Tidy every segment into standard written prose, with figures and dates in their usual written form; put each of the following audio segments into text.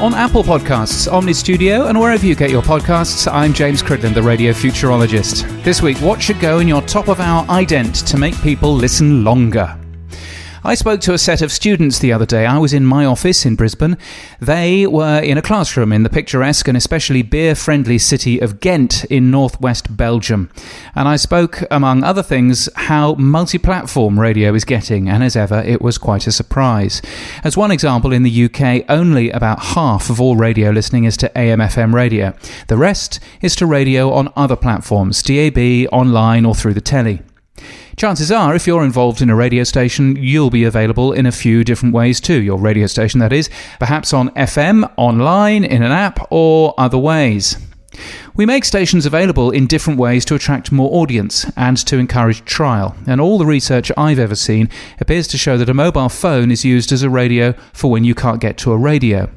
On Apple Podcasts, Omni Studio, and wherever you get your podcasts, I'm James Cridland, the radio futurologist. This week, what should go in your top-of-hour ident to make people listen longer? I spoke to a set of students the other day. I was in my office in Brisbane. They were in a classroom in the picturesque and especially beer-friendly city of Ghent in northwest Belgium. And I spoke, among other things, how multi-platform radio is getting, and as ever, it was quite a surprise. As one example, in the UK, only about half of all radio listening is to AM/FM radio. The rest is to radio on other platforms, DAB, online, or through the telly. Chances are, if you're involved in a radio station, you'll be available in a few different ways too. Your radio station, that is, perhaps on FM, online, in an app, or other ways. We make stations available in different ways to attract more audience and to encourage trial. And all the research I've ever seen appears to show that a mobile phone is used as a radio for when you can't get to a radio.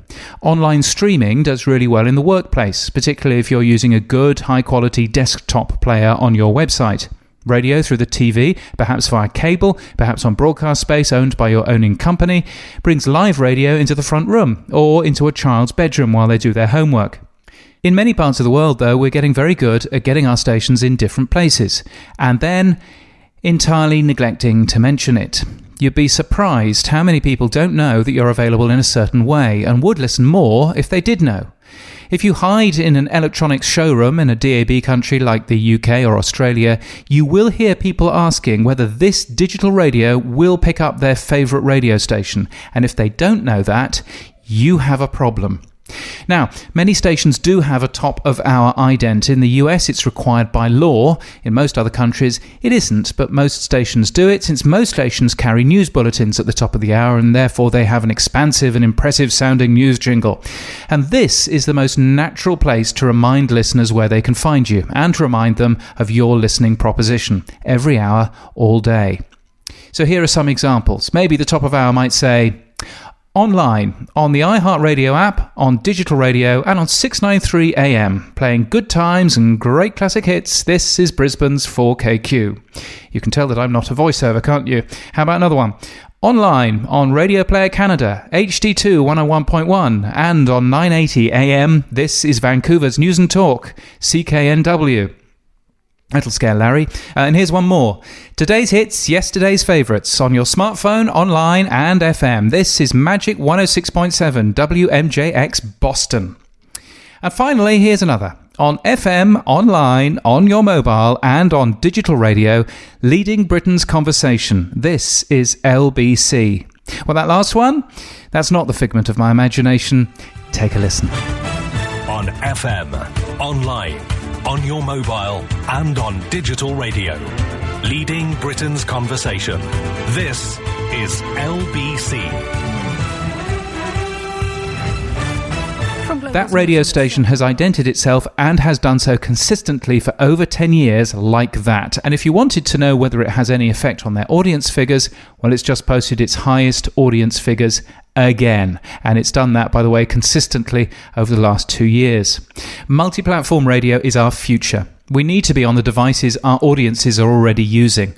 Online streaming does really well in the workplace, particularly if you're using a good, high-quality desktop player on your website. Radio through the TV, perhaps via cable, perhaps on broadcast space owned by your owning company, brings live radio into the front room or into a child's bedroom while they do their homework. In many parts of the world, though, we're getting very good at getting our stations in different places, and then entirely neglecting to mention it. You'd be surprised how many people don't know that you're available in a certain way and would listen more if they did know. If you hide in an electronics showroom in a DAB country like the UK or Australia, you will hear people asking whether this digital radio will pick up their favourite radio station. And if they don't know that, you have a problem. Now, many stations do have a top-of-hour ident. In the US, it's required by law. In most other countries, it isn't, but most stations do it, since most stations carry news bulletins at the top of the hour, and therefore they have an expansive and impressive-sounding news jingle. And this is the most natural place to remind listeners where they can find you, and to remind them of your listening proposition, every hour, all day. So here are some examples. Maybe the top of hour might say, online, on the iHeartRadio app, on digital radio, and on 693 AM. Playing good times and great classic hits, this is Brisbane's 4KQ. You can tell that I'm not a voiceover, can't you? How about another one? Online, on Radio Player Canada, HD2 101.1, and on 980 AM, this is Vancouver's News and Talk, CKNW. That'll scare Larry. And here's one more. Today's hits, yesterday's favourites, on your smartphone, online and FM. This is Magic 106.7 WMJX Boston. And finally, here's another. On FM, online, on your mobile and on digital radio, leading Britain's conversation. This is LBC. Well, that last one, that's not the figment of my imagination. Take a listen. On FM, online, on your mobile and on digital radio, leading Britain's conversation. This is LBC. That radio station has idented itself and has done so consistently for over 10 years like that. And if you wanted to know whether it has any effect on their audience figures, well, it's just posted its highest audience figures again. And it's done that, by the way, consistently over the last 2 years. Multi-platform radio is our future. We need to be on the devices our audiences are already using.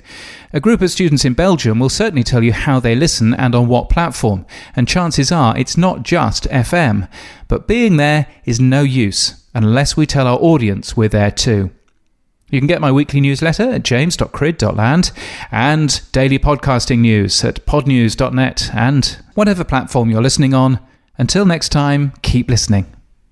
A group of students in Belgium will certainly tell you how they listen and on what platform. And chances are it's not just FM. But being there is no use unless we tell our audience we're there too. You can get my weekly newsletter at james.crid.land and daily podcasting news at podnews.net and whatever platform you're listening on. Until next time, keep listening.